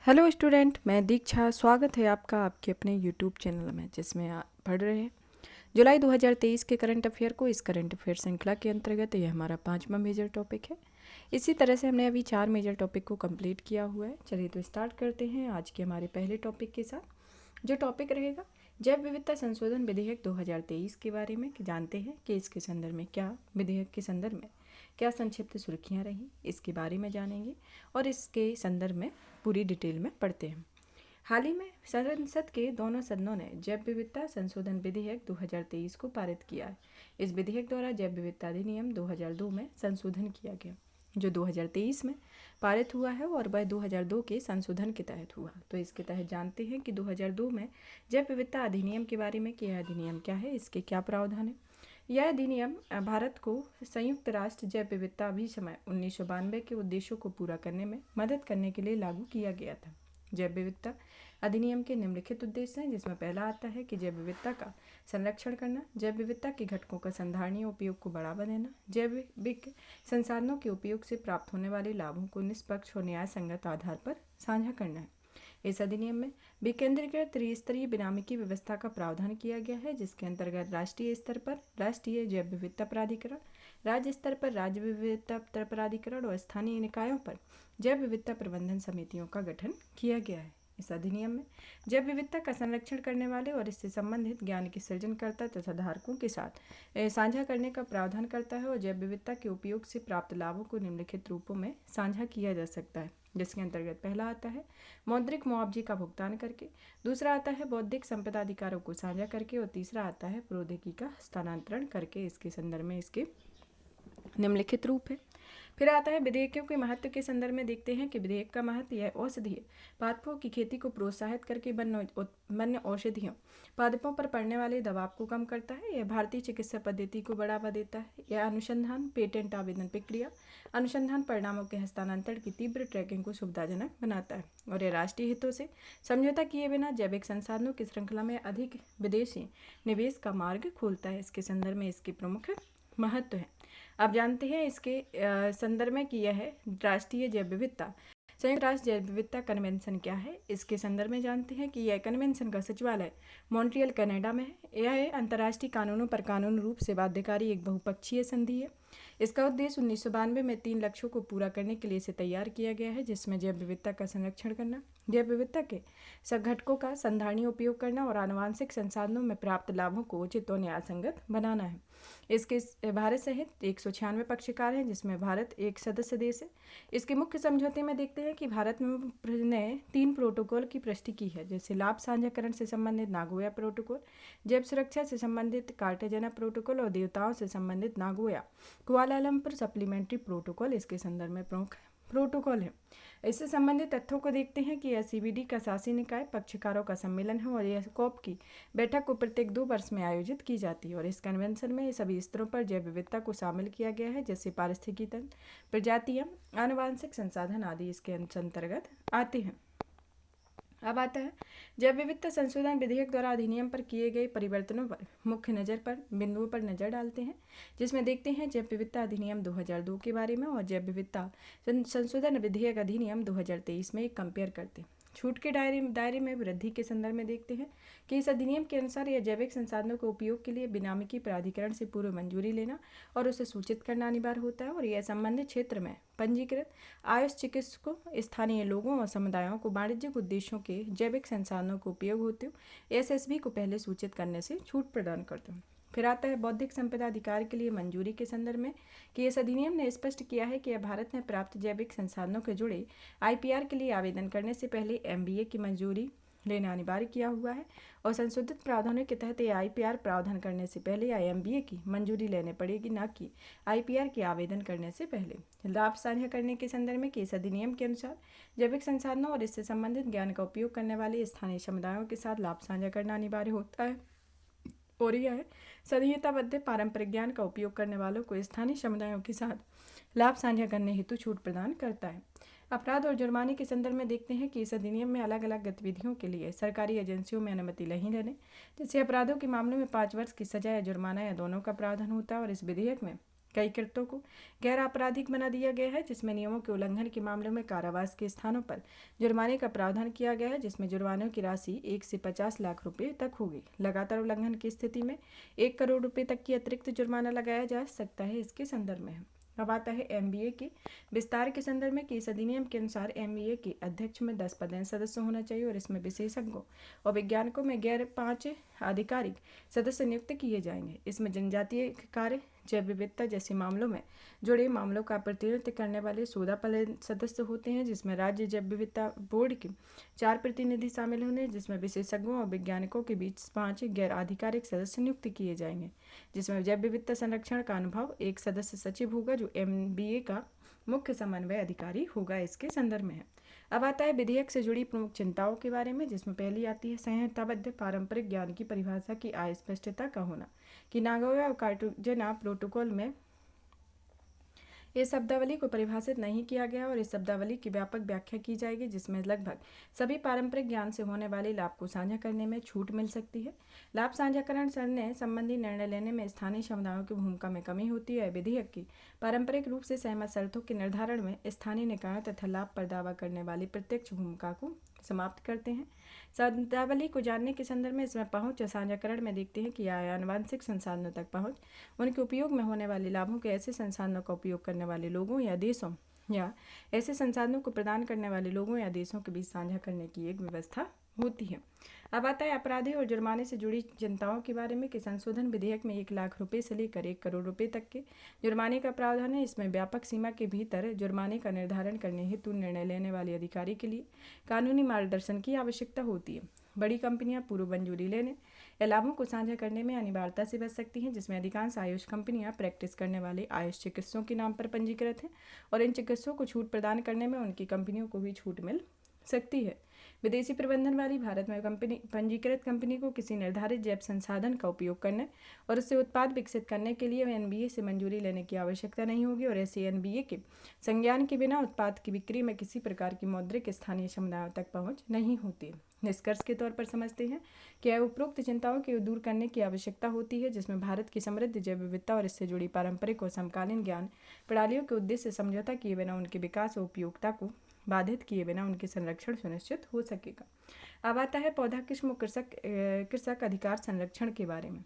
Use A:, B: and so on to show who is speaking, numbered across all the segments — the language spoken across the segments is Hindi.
A: हेलो स्टूडेंट, मैं दीक्षा। स्वागत है आपका आपके अपने यूट्यूब चैनल में, जिसमें आप पढ़ रहे हैं जुलाई 2023 के करंट अफेयर को। इस करंट अफेयर श्रृंखला के अंतर्गत यह हमारा 5वां मेजर टॉपिक है। इसी तरह से हमने अभी 4 मेजर टॉपिक को कंप्लीट किया हुआ है। चलिए तो स्टार्ट करते हैं आज के हमारे पहले टॉपिक के साथ, जो टॉपिक रहेगा जैव विविधता संशोधन विधेयक 2023 के बारे में। जानते हैं कि इसके संदर्भ में क्या, विधेयक के संदर्भ में क्या संक्षिप्त सुर्खियाँ रहीं, इसके बारे में जानेंगे और इसके संदर्भ में पूरी डिटेल में पढ़ते हैं। हाल ही में संसद के दोनों सदनों ने जैव विविधता संशोधन विधेयक 2023 को पारित किया है। इस विधेयक द्वारा जैव विविधता अधिनियम 2002 में संशोधन किया गया, जो 2023 में पारित हुआ है और वह 2002 के संशोधन के तहत हुआ। तो इसके तहत जानते हैं कि 2002 में जैव विविधता अधिनियम के बारे में कि यह अधिनियम क्या है, इसके क्या प्रावधान है। यह अधिनियम भारत को संयुक्त राष्ट्र जैव विविधता अभिसमय 1992 के उद्देश्यों को पूरा करने में मदद करने के लिए लागू किया गया था। जैव विविधता अधिनियम के निम्नलिखित उद्देश्य हैं, जिसमें पहला आता है कि जैव विविधता का संरक्षण करना, जैव विविधता के घटकों का संधारणीय उपयोग को बढ़ावा देना, जैविक संसाधनों के उपयोग से प्राप्त होने वाले लाभों को निष्पक्ष और न्याय संगत आधार पर साझा करना है। इस अधिनियम में विकेंद्रीकृत त्रिस्तरीय बेनामी की व्यवस्था का प्रावधान किया गया है, जिसके अंतर्गत राष्ट्रीय स्तर पर राष्ट्रीय जैव विविधता प्राधिकरण, राज्य स्तर पर राज्य विविधता प्राधिकरण और स्थानीय निकायों पर जैव विविधता प्रबंधन समितियों का गठन किया गया है। इस अधिनियम में जैव विविधता का संरक्षण करने वाले और इससे संबंधित ज्ञान के सृजनकर्ता तथा धारकों के साथ साझा करने का प्रावधान करता है और जैव विविधता के उपयोग से प्राप्त लाभों को निम्नलिखित रूपों में साझा किया जा सकता है, जिसके अंतर्गत पहला आता है मौद्रिक मुआवजे का भुगतान करके, दूसरा आता है बौद्धिक संपदा अधिकारों को साझा करके और तीसरा आता है प्रौद्योगिकी का हस्तांतरण करके। इसके संदर्भ में इसके निम्नलिखित रूप है। फिर आता है विधेयकों के महत्व के संदर्भ में। देखते हैं कि विधेयक का महत्व यह औषधीय पादपों की खेती को प्रोत्साहित करके वन्य औषधियों पादपों पर पड़ने वाले दबाव को कम करता है। यह भारतीय चिकित्सा पद्धति को बढ़ावा देता है। यह अनुसंधान, पेटेंट आवेदन प्रक्रिया, अनुसंधान परिणामों के हस्तांतरण की तीव्र ट्रैकिंग को सुविधाजनक बनाता है और यह राष्ट्रीय हितों से समझौता किए बिना जैविक संसाधनों की श्रृंखला में अधिक विदेशी निवेश का मार्ग खोलता है। इसके संदर्भ में इसके प्रमुख महत्व है। अब जानते हैं इसके संदर्भ में कि यह है राष्ट्रीय जैव विविधता संयुक्त राष्ट्र जैव विविधता कन्वेंशन क्या है। इसके संदर्भ में जानते हैं कि यह कन्वेंशन का सचिवालय मॉन्ट्रियल कनाडा में है। यह अंतर्राष्ट्रीय कानूनों पर कानून रूप से बाध्यकारी एक बहुपक्षीय संधि है। इसका उद्देश्य 1992 में 3 लक्ष्यों को पूरा करने के लिए इसे तैयार किया गया है, जिसमें जैव विविधता का संरक्षण करना, जैव विविधता के घटकों का संधारणीय उपयोग करना और आनुवांशिक संसाधनों में प्राप्त लाभों को उचित और न्यायसंगत बनाना है। इसके भारत सहित 196 पक्षकार हैं, जिसमें भारत एक सदस्य देश है। इसके मुख्य समझौते में देखते हैं कि भारत ने 3 प्रोटोकॉल की पुष्टि की है, जैसे लाभ साझाकरण से संबंधित नागोया प्रोटोकॉल, जैव सुरक्षा से संबंधित कार्टेजना प्रोटोकॉल और देवताओं से संबंधित नागोया कुआलालंपुर सप्लीमेंट्री प्रोटोकॉल इसके संदर्भ में प्रमुख प्रोटोकॉल है। इससे संबंधित तथ्यों को देखते हैं कि यह सीबीडी का शासी निकाय पक्षकारों का सम्मेलन है और यह कॉप की बैठक को प्रत्येक 2 वर्ष में आयोजित की जाती है और इस कन्वेंशन में सभी स्तरों पर जैव विविधता को शामिल किया गया है, जैसे पारिस्थितिकी तंत्र, प्रजातियां, आनुवांशिक संसाधन आदि इसके अंतर्गत आते हैं। अब आता है जैव विविधता संशोधन विधेयक द्वारा अधिनियम पर किए गए परिवर्तनों पर मुख्य बिंदुओं पर नजर डालते हैं, जिसमें देखते हैं जैव विविधता अधिनियम 2002 के बारे में और जैव विविधता संशोधन विधेयक अधिनियम 2023 में एक कंपेयर करते हैं। छूट के दायरे में वृद्धि के संदर्भ में देखते हैं कि इस अधिनियम के अनुसार यह जैविक संसाधनों के उपयोग के लिए बेनामी प्राधिकरण से पूर्व मंजूरी लेना और उसे सूचित करना अनिवार्य होता है और यह संबंधित क्षेत्र में पंजीकृत आयुष चिकित्सकों, स्थानीय लोगों और समुदायों को वाणिज्यिक उद्देश्यों के जैविक संसाधनों को उपयोग होते हुए एसएसबी को पहले सूचित करने से छूट प्रदान करते हैं। फिर आता है बौद्धिक संपदा अधिकार के लिए मंजूरी के संदर्भ में कि इस अधिनियम ने स्पष्ट किया है कि यह भारत में प्राप्त जैविक संसाधनों के जुड़े आईपीआर के लिए आवेदन करने से पहले एमबीए की मंजूरी लेना अनिवार्य किया हुआ है और संशोधित प्रावधानों के तहत यह आईपीआर प्रावधान करने से पहले या एमबीए की मंजूरी लेने पड़ेगी, न कि आईपीआर के आवेदन करने से पहले। लाभ साझा करने के संदर्भ में कि इस अधिनियम के अनुसार जैविक संसाधनों और इससे संबंधित ज्ञान का उपयोग करने वाले स्थानीय समुदायों के साथ लाभ साझा करना अनिवार्य होता है और यह संहिताबद्ध पारंपरिक ज्ञान का उपयोग करने वालों को स्थानीय समुदायों के साथ लाभ साझा करने हेतु छूट प्रदान करता है। अपराध और जुर्माने के संदर्भ में देखते हैं कि इस अधिनियम में अलग अलग गतिविधियों के लिए सरकारी एजेंसियों में अनुमति नहीं देने, जैसे अपराधों के मामलों में 5 वर्ष की सजा या जुर्माना या दोनों का प्रावधान होता है और इस विधेयक में कई कृत्यों को गैर आपराधिक बना दिया गया है, जिसमें नियमों के उल्लंघन के मामलों में कारावास के स्थानों पर जुर्माने का प्रावधान किया गया है, जिसमें जुर्मानों की राशि 1 से 50 लाख रुपए तक होगी। लगातार उल्लंघन की स्थिति में 1 करोड़ रुपए तक की अतिरिक्त जुर्माना लगाया जा सकता है। इसके संदर्भ में अब आता है एमबीए के विस्तार के संदर्भ में कि इस अधिनियम के अनुसार एमबीए के अध्यक्ष में 10 पदेन सदस्य होना चाहिए और इसमें विशेषज्ञों और वैज्ञानिकों में गैर 5 आधिकारिक सदस्य नियुक्त किए जाएंगे। इसमें जनजातीय कार्य, जैव विविधता जैसे मामलों में जुड़े मामलों का प्रतिनिधित्व करने वाले 14 पदेन सदस्य होते हैं, जिसमें राज्य जैव विविधता बोर्ड के 4 प्रतिनिधि शामिल होंगे, जिसमें विशेषज्ञों और वैज्ञानिकों के बीच 5 गैर आधिकारिक सदस्य नियुक्त किए जाएंगे। जिसमें जैव विविधता संरक्षण का अनुभव एक सदस्य सचिव होगा, जो एमबीए का मुख्य समन्वय अधिकारी होगा। इसके संदर्भ में है। अब आता है विधेयक से जुड़ी प्रमुख चिंताओं के बारे में, जिसमें पहली आती है संहिताबद्ध पारंपरिक ज्ञान की परिभाषा की अस्पष्टता का होना, कि नागोया और कार्टागेना प्रोटोकॉल में इस शब्दावली को परिभाषित नहीं किया गया और इस शब्दावली की व्यापक व्याख्या की जाएगी, जिसमें लगभग सभी पारंपरिक ज्ञान से होने वाले लाभ को साझा करने में छूट मिल सकती है। लाभ साझाकरण करने संबंधी निर्णय लेने में स्थानीय समुदायों की भूमिका में कमी होती है। विधेयक की पारंपरिक रूप से सहमत शर्तों के निर्धारण में स्थानीय निकायों तथा लाभ पर दावा करने वाली प्रत्यक्ष भूमिका को समाप्त करते हैं। शब्दावली को जानने के संदर्भ में इसमें पहुंच और साझाकरण में देखते हैं कि आनुवंशिक संसाधनों तक पहुंच, उनके उपयोग में होने वाले लाभों के ऐसे संसाधनों का उपयोग करने वाले लोगों या देशों या ऐसे संसाधनों को प्रदान करने वाले लोगों या देशों के बीच साझा करने की एक व्यवस्था होती है। अब आता है अपराधी और जुर्माने से जुड़ी चिंताओं के बारे में, कि संशोधन विधेयक में 1 लाख रुपए से लेकर 1 करोड़ रुपए तक के जुर्माने का प्रावधान है। इसमें व्यापक सीमा के भीतर जुर्माने का निर्धारण करने हेतु निर्णय लेने वाले अधिकारी के लिए कानूनी मार्गदर्शन की आवश्यकता होती है। बड़ी कंपनियां पूर्व मंजूरी लेने या लाभों को साझा करने में अनिवार्यता से बच सकती हैं, जिसमें अधिकांश आयुष कंपनियां प्रैक्टिस करने वाले आयुष चिकित्सकों के नाम पर पंजीकृत हैं और इन चिकित्सकों को छूट प्रदान करने में उनकी कंपनियों को भी छूट मिल सकती है। विदेशी प्रबंधन वाली भारत में पंजीकृत कंपनी को किसी निर्धारित जैव संसाधन का उपयोग करने और उससे उत्पाद विकसित करने के लिए एनबीए से मंजूरी लेने की आवश्यकता नहीं होगी और ऐसे एनबीए के संज्ञान के बिना उत्पाद की बिक्री में किसी प्रकार की मौद्रिक स्थानीय समुदायों तक पहुंच नहीं होती। निष्कर्ष के तौर पर समझते हैं कि उपरोक्त चिंताओं को दूर करने की आवश्यकता होती है, जिसमें भारत की समृद्ध जैव विविधता और इससे जुड़ी पारंपरिक और समकालीन ज्ञान प्रणालियों के उद्देश्य से समझौता किए बिना उनके विकास और उपयोगिता को बाधित किए बिना उनके संरक्षण सुनिश्चित हो सकेगा। अब आता है पौधा किस्म कृषक अधिकार संरक्षण के बारे में,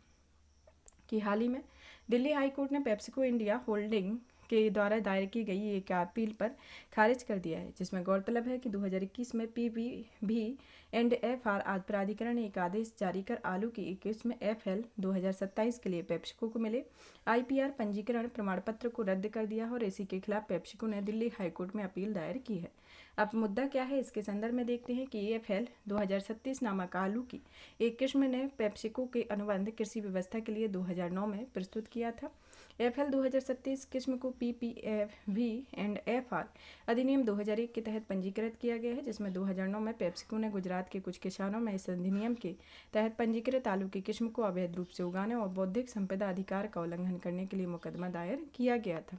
A: कि हाल ही में दिल्ली हाईकोर्ट ने पेप्सिको इंडिया होल्डिंग के द्वारा दायर की गई एक अपील पर खारिज कर दिया है, जिसमें गौरतलब है कि 2021 में PBB&FR आदि प्राधिकरण ने एक आदेश जारी कर आलू की एक किस्म FL 2027 के लिए पेप्सिको को मिले IPR पंजीकरण प्रमाण पत्र को रद्द कर दिया और इसी के खिलाफ पेप्सिको ने दिल्ली हाईकोर्ट में अपील दायर की है। अब मुद्दा क्या है, इसके संदर्भ में देखते हैं कि FL 2036 नामक आलू की एक किस्म ने पेप्सिको के अनुबंध कृषि व्यवस्था के लिए 2009 में प्रस्तुत किया था। FL 2037 किस्म को PPV&FR अधिनियम 2001 के तहत पंजीकृत किया गया है, जिसमें 2009 में पेप्सिको ने गुजरात के कुछ किसानों में इस अधिनियम के तहत पंजीकृत आलू की किस्म को अवैध रूप से उगाने और बौद्धिक संपदा अधिकार का उल्लंघन करने के लिए मुकदमा दायर किया गया था।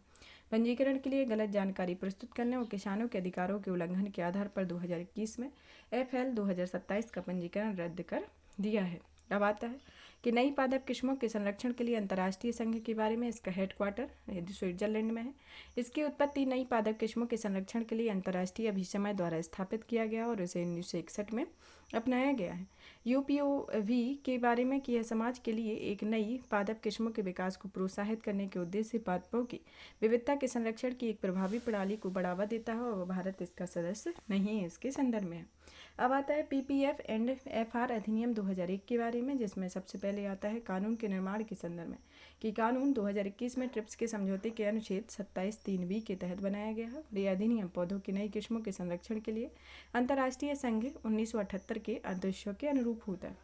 A: पंजीकरण के लिए गलत जानकारी प्रस्तुत करने और किसानों के अधिकारों के उल्लंघन के आधार पर 2021 में FL 2027 का पंजीकरण रद्द कर दिया है। अब आता है कि नई पादप किस्मों के संरक्षण के लिए अंतर्राष्ट्रीय संघ के बारे में। इसका हेडक्वार्टर स्विट्जरलैंड में है। इसकी उत्पत्ति नई पादप किस्मों के संरक्षण के लिए अंतर्राष्ट्रीय अभिसमय द्वारा स्थापित किया गया और इसे 1961 में अपनाया गया है। UPOV के बारे में कि यह समाज के लिए एक नई पादप किस्मों के विकास को प्रोत्साहित करने के उद्देश्य से पादपों की विविधता के संरक्षण की एक प्रभावी प्रणाली को बढ़ावा देता है और भारत इसका सदस्य नहीं है। इसके संदर्भ में अब आता है PPF&FR अधिनियम 2001 के बारे में, जिसमें सबसे पहले आता है कानून के निर्माण के संदर्भ में, कि कानून 2021 में ट्रिप्स के समझौते के अनुच्छेद 27(3)(b) के तहत बनाया गया है। यह अधिनियम पौधों की नई किस्मों के संरक्षण के लिए अंतर्राष्ट्रीय संघ 1978 के उद्देश्यों के अनुरूप होता है।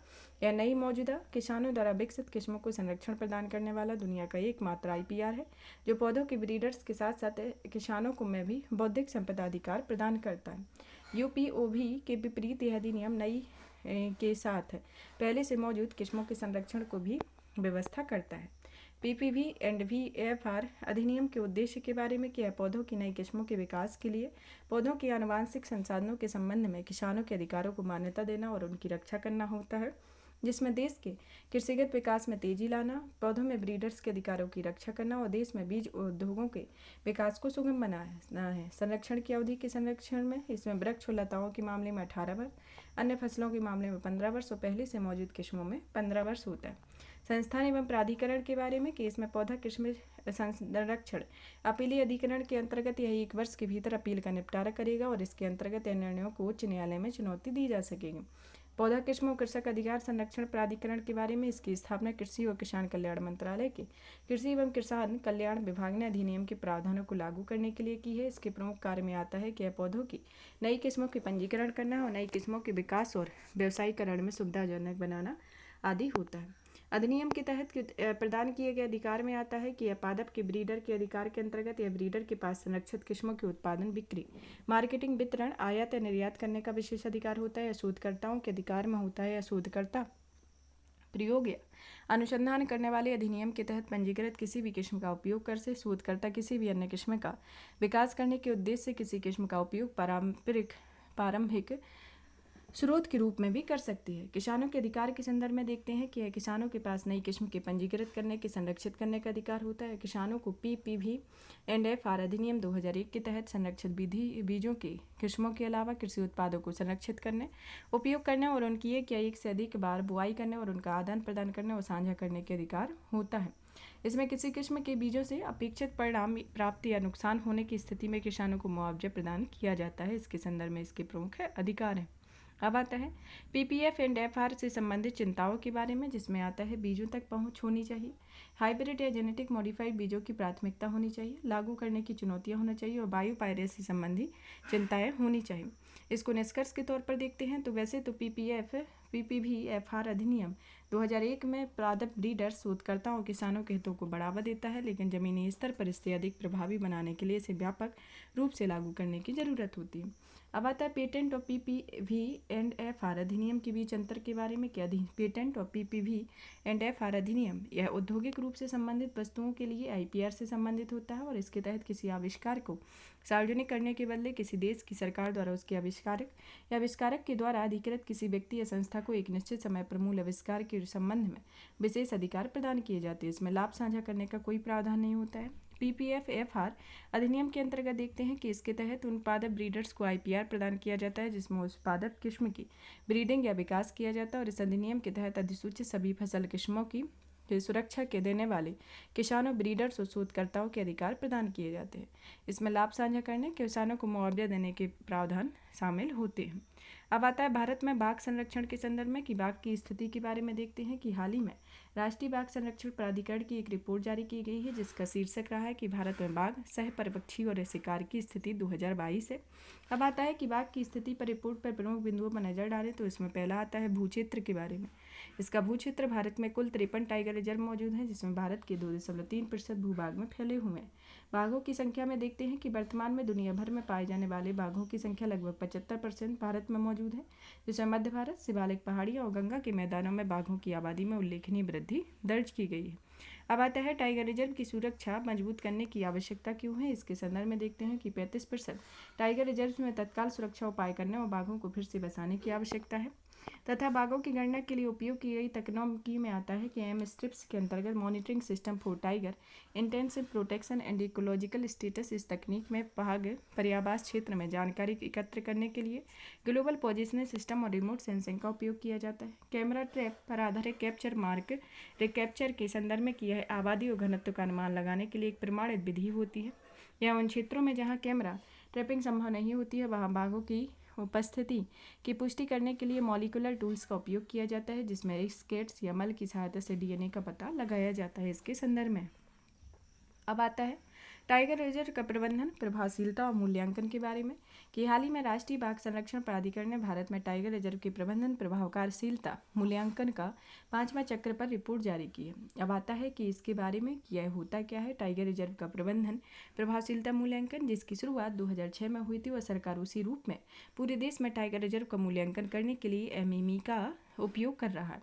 A: यह नई मौजूदा किसानों द्वारा विकसित किस्मों को संरक्षण प्रदान करने वाला दुनिया का एकमात्र IPR है, जो पौधों के ब्रीडर्स के साथ साथ किसानों को में भी बौद्धिक संपदा अधिकार प्रदान करता है। UPOV के विपरीत यह अधिनियम नई के साथ पहले से मौजूद किस्मों के संरक्षण को भी व्यवस्था करता है। PPV&FR अधिनियम के उद्देश्य के बारे में, कि पौधों की नई किस्मों के विकास के लिए पौधों के आनुवंशिक संसाधनों के संबंध में किसानों के अधिकारों को मान्यता देना और उनकी रक्षा करना होता है। जिसमें देश के कृषिगत विकास में तेजी लाना, पौधों में ब्रीडर्स के अधिकारों की रक्षा करना और देश में बीज उद्योगों के विकास को सुगम बनाना है। संरक्षण की अवधि के संरक्षण में इसमें वृक्ष और लताओं के मामले में 18 वर्ष, अन्य फसलों के मामले में 15 वर्ष और पहले से मौजूद किस्मों में 15 वर्ष होता है। संस्थान एवं प्राधिकरण के बारे में कि इसमें पौधा किस्म संरक्षण अपीलीय अधिकरण के अंतर्गत यह 1 वर्ष के भीतर अपील का निपटारा करेगा और इसके अंतर्गत इन निर्णयों को उच्च न्यायालय में चुनौती दी जा सकेगी। पौधा किस्म और कृषक अधिकार संरक्षण प्राधिकरण के बारे में इसकी स्थापना कृषि और किसान कल्याण मंत्रालय के कृषि एवं किसान कल्याण विभाग ने अधिनियम के प्रावधानों को लागू करने के लिए की है। इसके प्रमुख कार्य में आता है कि यह पौधों की नई किस्मों के पंजीकरण करना और नई किस्मों के विकास और व्यवसायीकरण में सुविधाजनक बनाना आदि होता है। अधिनियम के तहत प्रदान किए गए अधिकार में आता है कि यह पादप के ब्रीडर के अधिकार के अंतर्गत यह ब्रीडर के पास संरक्षित किस्मों के उत्पादन, बिक्री, मार्केटिंग, वितरण, आयात या निर्यात करने का विशेष अधिकार होता है। यह शोधकर्ताओं के अधिकार में होता है या शोधकर्ता प्रयोग या अनुसंधान करने वाले अधिनियम के तहत पंजीकृत किसी भी किस्म का उपयोग कर से शोधकर्ता किसी भी अन्य किस्म का विकास करने के उद्देश्य से किसी किस्म का उपयोग प्रारंभिक स्रोत के रूप में भी कर सकती है। किसानों के अधिकार के संदर्भ में देखते हैं कि यह किसानों के पास नई किस्म के पंजीकृत करने के संरक्षित करने का अधिकार होता है। किसानों को PPV&FR अधिनियम 2001 के तहत संरक्षित बीजों की किस्मों के अलावा कृषि उत्पादों को संरक्षित करने, उपयोग करने और उनकी एक या एक से अधिक बार बुआई करने और उनका आदान प्रदान करने और साझा करने के अधिकार होता है। इसमें किसी किस्म के बीजों से अपेक्षित परिणाम प्राप्ति या नुकसान होने की स्थिति में किसानों को मुआवजा प्रदान किया जाता है। इसके संदर्भ में इसके प्रमुख अधिकार हैं। अब आता है PPF&FR से संबंधित चिंताओं के बारे में, जिसमें आता है बीजों तक पहुंच होनी चाहिए, हाइब्रिड या जेनेटिक मॉडिफाइड बीजों की प्राथमिकता होनी चाहिए, लागू करने की चुनौतियां होना चाहिए और बायो पायरेसी संबंधी चिंताएं होनी चाहिए। इसको निष्कर्ष के तौर पर देखते हैं तो वैसे तो PPV/FR अधिनियम 2001 में पादप ब्रीडर्स, शोधकर्ताओं और किसानों के हितों को बढ़ावा देता है, लेकिन जमीनी स्तर पर इसे अधिक प्रभावी बनाने के लिए इसे व्यापक रूप से लागू करने की जरूरत होती है। अब आता है पेटेंट और PPV&FR अधिनियम के बीच अंतर के बारे में। क्या पेटेंट और PPV&FR अधिनियम यह औद्योगिक रूप से संबंधित वस्तुओं के लिए IPR से संबंधित होता है और इसके तहत किसी आविष्कार को सार्वजनिक करने के बदले किसी देश की सरकार द्वारा उसके आविष्कारक या आविष्कारक के द्वारा अधिकृत किसी व्यक्ति या संस्था को एक निश्चित समय पर मूल आविष्कार के संबंध में विशेष अधिकार प्रदान किए जाते हैं। इसमें लाभ साझा करने का कोई प्रावधान नहीं होता है। PPF/FR अधिनियम के अंतर्गत देखते हैं कि इसके तहत उन पादप ब्रीडर्स को IPR प्रदान किया जाता है जिसमें उस पादप किस्म की ब्रीडिंग या विकास किया जाता है और इस अधिनियम के तहत अधिसूचित सभी फसल किस्मों की सुरक्षा के देने वाले किसानों, ब्रीडर्स और शोधकर्ताओं के अधिकार प्रदान किए जाते हैं। इसमें लाभ साझा करने, किसानों को मुआवजा देने के प्रावधान शामिल होते हैं। अब आता है भारत में बाघ संरक्षण के संदर्भ में कि बाघ की स्थिति के बारे में देखते हैं कि हाल ही में राष्ट्रीय बाघ संरक्षण प्राधिकरण की एक रिपोर्ट जारी की गई है जिसका शीर्षक रहा है कि भारत में बाघ, सहपरिपक्षी और शिकार की स्थिति 2022 है। अब आता है कि बाघ की स्थिति पर रिपोर्ट पर प्रमुख बिंदुओं पर नजर डालें तो इसमें पहला आता है भूक्षेत्र के बारे में। इसका भूक्षेत्र भारत में कुल 53 टाइगर रिजर्व मौजूद हैं जिसमें भारत के 2.3% भूभाग में फैले हुए हैं। बाघों की संख्या में देखते हैं कि वर्तमान में दुनिया भर में पाए जाने वाले बाघों की संख्या लगभग 75% भारत में मौजूद है, जिसमें मध्य भारत, शिवालिक पहाड़ियाँ और गंगा के मैदानों में बाघों की आबादी में उल्लेखनीय वृद्धि दर्ज की गई है। अब आता है टाइगर रिजर्व की सुरक्षा मजबूत करने की आवश्यकता क्यों है। इसके संदर्भ में देखते हैं कि 35% टाइगर रिजर्व में तत्काल सुरक्षा उपाय करने और बाघों को फिर से बसाने की आवश्यकता है तथा बाघों की गणना के लिए उपयोग की गई तकनीकी में आता है कि M-STRIPS के अंतर्गत monitoring system for tiger intensive protection and ecological status. इस तकनीक में बाघ पर्यावास क्षेत्र में जानकारी एकत्र करने के लिए ग्लोबल पोजिशनिंग सिस्टम और रिमोट सेंसिंग का उपयोग किया जाता है। कैमरा ट्रैप पर आधारित कैप्चर मार्क रिकैप्चर के संदर्भ में किया है आबादी और घनत्व का अनुमान लगाने के लिए एक प्रमाणित विधि होती है। यह उन क्षेत्रों में जहाँ कैमरा ट्रैपिंग संभव नहीं होती है वहाँ बाघों की उपस्थिति की पुष्टि करने के लिए मॉलिक्यूलर टूल्स का उपयोग किया जाता है जिसमें स्केट्स या मल की सहायता से DNA का पता लगाया जाता है। इसके संदर्भ में अब आता है टाइगर रिजर्व का प्रबंधन, प्रभावशीलता और मूल्यांकन के बारे में कि हाल ही में राष्ट्रीय बाघ संरक्षण प्राधिकरण ने भारत में टाइगर रिजर्व के प्रबंधन, प्रभावशीलता, मूल्यांकन का 5वां चक्र पर रिपोर्ट जारी की है। अब आता है कि इसके बारे में यह होता क्या है। टाइगर रिजर्व का प्रबंधन, प्रभावशीलता, मूल्यांकन जिसकी शुरुआत 2006 में हुई थी और सरकार उसी रूप में पूरे देश में टाइगर रिजर्व का मूल्यांकन करने के लिए MEME का उपयोग कर रहा है।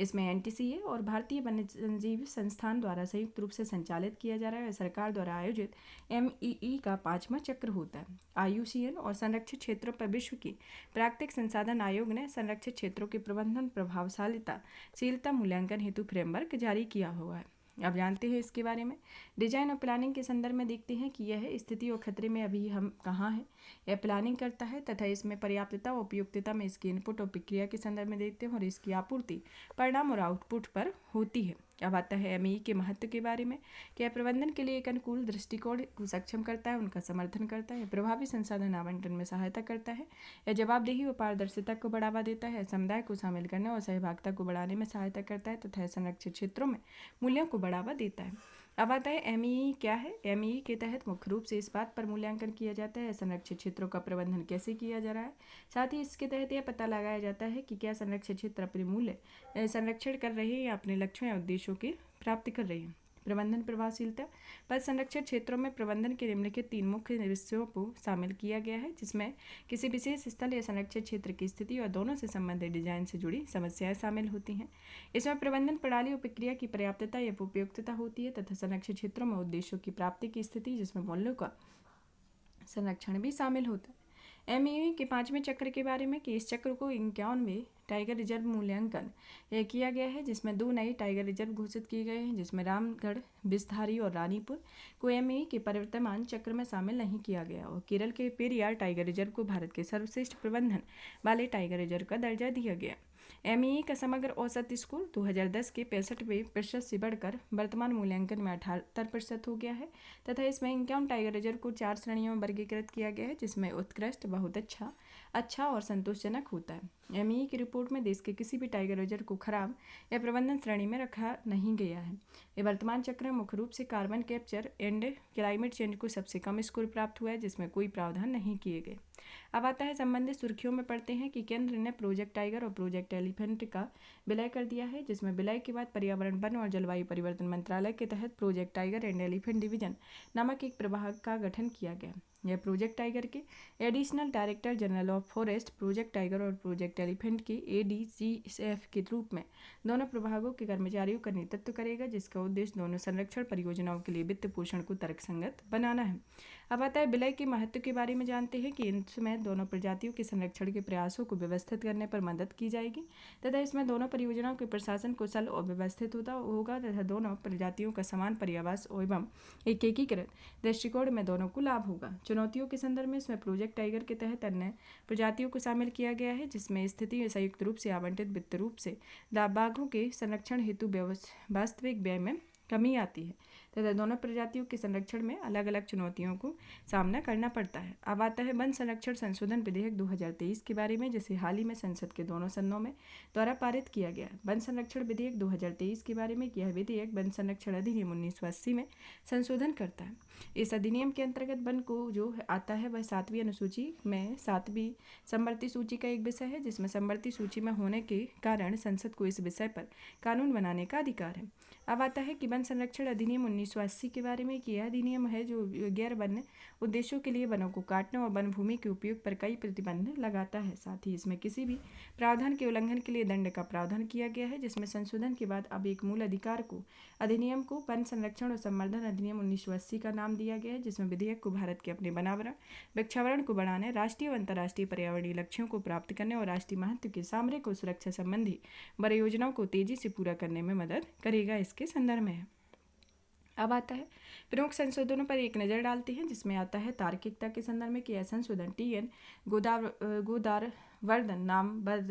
A: इसमें NTCA और भारतीय वन्यजीव संस्थान द्वारा संयुक्त रूप से संचालित किया जा रहा है। सरकार द्वारा आयोजित MEE का 5वां चक्र होता है। IUCN और संरक्षित क्षेत्रों पर विश्व की प्राकृतिक संसाधन आयोग ने संरक्षित क्षेत्रों के प्रबंधन प्रभावशीलता मूल्यांकन हेतु फ्रेमवर्क जारी किया हुआ है। अब जानते हैं इसके बारे में। डिजाइन और प्लानिंग के संदर्भ में देखते हैं कि यह स्थिति और खतरे में अभी हम कहाँ हैं, यह प्लानिंग करता है तथा इसमें पर्याप्तता और उपयुक्तता में इसकी इनपुट और प्रक्रिया के संदर्भ में देखते हैं और इसकी आपूर्ति परिणाम और आउटपुट पर होती है। अब आता है MEE के महत्व के बारे में कि यह प्रबंधन के लिए एक अनुकूल दृष्टिकोण को सक्षम करता है, उनका समर्थन करता है, प्रभावी संसाधन आवंटन में सहायता करता है, यह जवाबदेही और पारदर्शिता को बढ़ावा देता है, समुदाय को शामिल करने और सहभागिता को बढ़ाने में सहायता करता है तथा संरक्षित क्षेत्रों में मूल्यों को बढ़ावा देता है। अब आता है MEE क्या है। MEE के तहत मुख्य रूप से इस बात पर मूल्यांकन किया जाता है संरक्षित क्षेत्रों का प्रबंधन कैसे किया जा रहा है, साथ ही इसके तहत यह पता लगाया जाता है कि क्या संरक्षित क्षेत्र अपने मूल्य संरक्षण कर रहे हैं या अपने लक्ष्यों या उद्देश्यों की प्राप्ति कर रही है। प्रबंधन प्रभावशीलता पर संरक्षित क्षेत्रों में प्रबंधन के निम्नलिखित 3 मुख्य विषयों को शामिल किया गया है, जिसमें किसी विशेष स्थल या संरक्षित क्षेत्र की स्थिति और दोनों से संबंधित डिजाइन से जुड़ी समस्याएं शामिल होती हैं। इसमें प्रबंधन प्रणाली और प्रक्रिया की पर्याप्तता या उपयुक्तता होती है तथा संरक्षित क्षेत्रों में उद्देश्यों की प्राप्ति की स्थिति जिसमें मूल्यों का संरक्षण भी शामिल होता है। MEE के 5वें चक्र के बारे में कि इस चक्र को 51वें टाइगर रिजर्व मूल्यांकन किया गया है, जिसमें 2 नए टाइगर रिजर्व घोषित किए गए हैं, जिसमें रामगढ़, बिसधारी और रानीपुर को MEE के परिवर्तमान चक्र में शामिल नहीं किया गया और केरल के पेरियार टाइगर रिजर्व को भारत के सर्वश्रेष्ठ प्रबंधन वाले टाइगर रिजर्व का दर्जा दिया गया। MEE का समग्र औसत स्कोर 2010 के 65% से बढ़कर वर्तमान मूल्यांकन में 78% हो गया है तथा इसमें 51 टाइगर रिजर्व को 4 श्रेणियों में वर्गीकृत किया गया है, जिसमें उत्कृष्ट, बहुत अच्छा, अच्छा और संतोषजनक होता है। MEE की रिपोर्ट में देश के किसी भी टाइगर रिजर्व को खराब या प्रबंधन श्रेणी में रखा नहीं गया है। ये वर्तमान चक्र में मुख्य रूप से carbon capture and climate change को सबसे कम स्कोर प्राप्त हुआ है, जिसमें कोई प्रावधान नहीं किए गए। अब आता है संबंधित सुर्खियों में पढ़ते हैं कि केंद्र ने प्रोजेक्ट टाइगर और प्रोजेक्ट एलिफेंट का विलय कर दिया है, जिसमें विलय के बाद पर्यावरण, वन और जलवायु परिवर्तन मंत्रालय के तहत project tiger and elephant division नामक एक प्रभाग का गठन किया गया। यह प्रोजेक्ट टाइगर के additional director general of forest, project tiger और प्रोजेक्ट एलिफेंट के ADCF के रूप में दोनों प्रभागों के कर्मचारियों का नेतृत्व करेगा, जिसका उद्देश्य दोनों संरक्षण परियोजनाओं के लिए वित्त पोषण को तर्कसंगत बनाना है। अब आता है विलय के महत्व के बारे में जानते हैं कि इसमें दोनों प्रजातियों के संरक्षण के प्रयासों को व्यवस्थित करने पर मदद की जाएगी तथा इसमें दोनों परियोजनाओं के प्रशासन कुशल और व्यवस्थित होगा तथा दोनों प्रजातियों का समान पर्यावास एवं एक एकीकृत दृष्टिकोण में दोनों को लाभ होगा। चुनौतियों के संदर्भ में इसमें प्रोजेक्ट टाइगर के तहत अन्य प्रजातियों को शामिल किया गया है, जिसमें स्थिति संयुक्त रूप से आवंटित वित्त रूप से बाघों के संरक्षण हेतु वास्तविक व्यय में कमी आती है तथा दोनों प्रजातियों के संरक्षण में अलग अलग चुनौतियों को सामना करना पड़ता है। अब आता है वन संरक्षण संशोधन विधेयक 2023 के बारे में, जिसे हाल ही में संसद के दोनों सदनों में द्वारा पारित किया गया। वन संरक्षण विधेयक 2023 के बारे में यह विधेयक वन संरक्षण अधिनियम 1980 में संशोधन करता है। इस अधिनियम के अंतर्गत वन को जो आता है वह 7वीं अनुसूची में 7वीं समवर्ती सूची का एक विषय है, जिसमें समवर्ती सूची में होने के कारण संसद को इस विषय पर कानून बनाने का अधिकार है। अब आता है कि वन संरक्षण अधिनियम 1980 के बारे में कि यह अधिनियम है जो गैर वन्य उद्देश्यों के लिए वनों को काटने और वन भूमि के उपयोग पर कई प्रतिबंध लगाता है। साथ ही इसमें किसी भी प्रावधान के उल्लंघन के लिए दंड का प्रावधान किया गया है, जिसमें संशोधन के बाद अब एक मूल अधिकार को अधिनियम को वन संरक्षण और संवर्धन अधिनियम 1980 का नाम दिया गया है, जिसमें विधेयक को भारत के अपने वनावरण, वृक्षावरण को बढ़ाने, राष्ट्रीय व अंतर्राष्ट्रीय पर्यावरणीय लक्ष्यों को प्राप्त करने और राष्ट्रीय महत्व के सामरिक और सुरक्षा संबंधी परियोजनाओं को तेजी से पूरा करने में मदद करेगा, इसके संदर्भ में है। अब आता है प्रमुख संशोधनों पर एक नज़र डालते हैं, जिसमें आता है तार्किकता के संदर्भ में किया संशोधन TN गोदावरदन नामबद्ध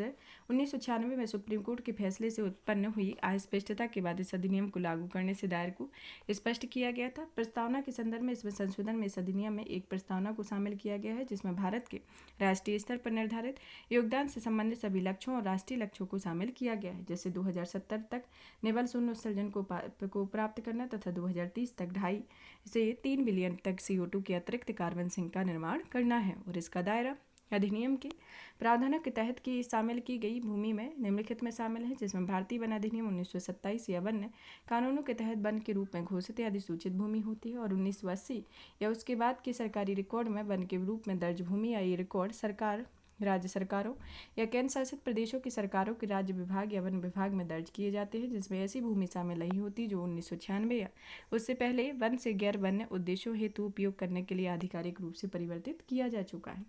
A: 1996 में सुप्रीम कोर्ट के फैसले से उत्पन्न हुई अस्पष्टता के बाद इस अधिनियम को लागू करने से दायर को स्पष्ट किया गया था। प्रस्तावना के संदर्भ में इसमें संशोधन में इस अधिनियम में एक प्रस्तावना को शामिल किया गया है, जिसमें भारत के राष्ट्रीय स्तर पर निर्धारित योगदान से संबंधित सभी लक्ष्यों और राष्ट्रीय लक्ष्यों को शामिल किया गया है, जैसे 2070 तक निवल शून्य उत्सर्जन को प्राप्त करना तथा 2030 तक 2.5 से 3 बिलियन तक CO2 के अतिरिक्त कार्बन सिंक का निर्माण करना है। और इसका दायरा अधिनियम के प्रावधानों के तहत की शामिल की गई भूमि में निम्नलिखित में शामिल है, जिसमें भारतीय वन अधिनियम 1927 या वन्य कानूनों के तहत वन के रूप में घोषित या अधिसूचित भूमि होती है और 1980 या उसके बाद के सरकारी रिकॉर्ड में वन के रूप में दर्ज भूमि या ये रिकॉर्ड सरकार राज्य सरकारों या केंद्र शासित प्रदेशों की सरकारों के राज्य विभाग या वन विभाग में दर्ज किए जाते हैं, जिसमें ऐसी भूमि शामिल नहीं होती जो 1996 या उससे पहले वन से गैर वन्य उद्देश्यों हेतु उपयोग करने के लिए आधिकारिक रूप से परिवर्तित किया जा चुका है।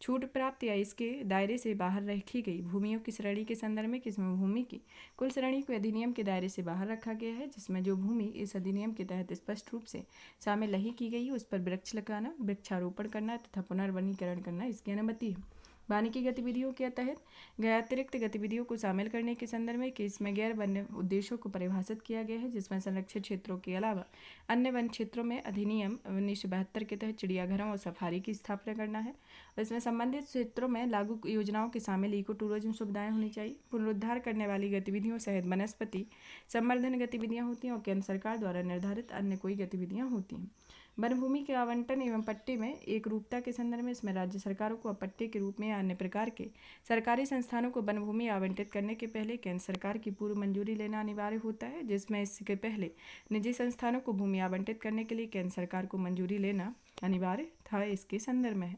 A: छूट प्राप्त या इसके दायरे से बाहर रखी गई भूमियों की श्रेणी के संदर्भ में किसी भूमि की कुल श्रेणी को अधिनियम के दायरे से बाहर रखा गया है, जिसमें जो भूमि इस अधिनियम के तहत स्पष्ट रूप से शामिल नहीं की गई उस पर वृक्ष लगाना, वृक्षारोपण करना तथा पुनर्वनीकरण करना इसकी अनुमति है। वानिकी गतिविधियों के तहत गैर अतिरिक्त गतिविधियों को शामिल करने के संदर्भ में कि इसमें गैर वन्य उद्देश्यों को परिभाषित किया गया है, जिसमें संरक्षित क्षेत्रों के अलावा अन्य वन क्षेत्रों में अधिनियम 1972 के तहत चिड़ियाघरों और सफारी की स्थापना करना है। इसमें संबंधित क्षेत्रों में लागू योजनाओं के शामिल इको टूरिज्म सुविधाएं होनी चाहिए। पुनरुद्धार करने वाली गतिविधियों सहित वनस्पति संवर्धन गतिविधियाँ होती हैं और केंद्र सरकार द्वारा निर्धारित अन्य कोई गतिविधियाँ होती हैं। वन भूमि के आवंटन एवं पट्टे में एक रूपता के संदर्भ में इसमें राज्य सरकारों को पट्टे के रूप में या अन्य प्रकार के सरकारी संस्थानों को वन भूमि आवंटित करने के पहले केंद्र सरकार की पूर्व मंजूरी लेना अनिवार्य होता है, जिसमें इसके पहले निजी संस्थानों को भूमि आवंटित करने के लिए केंद्र सरकार को मंजूरी लेना अनिवार्य था। इसके संदर्भ में है।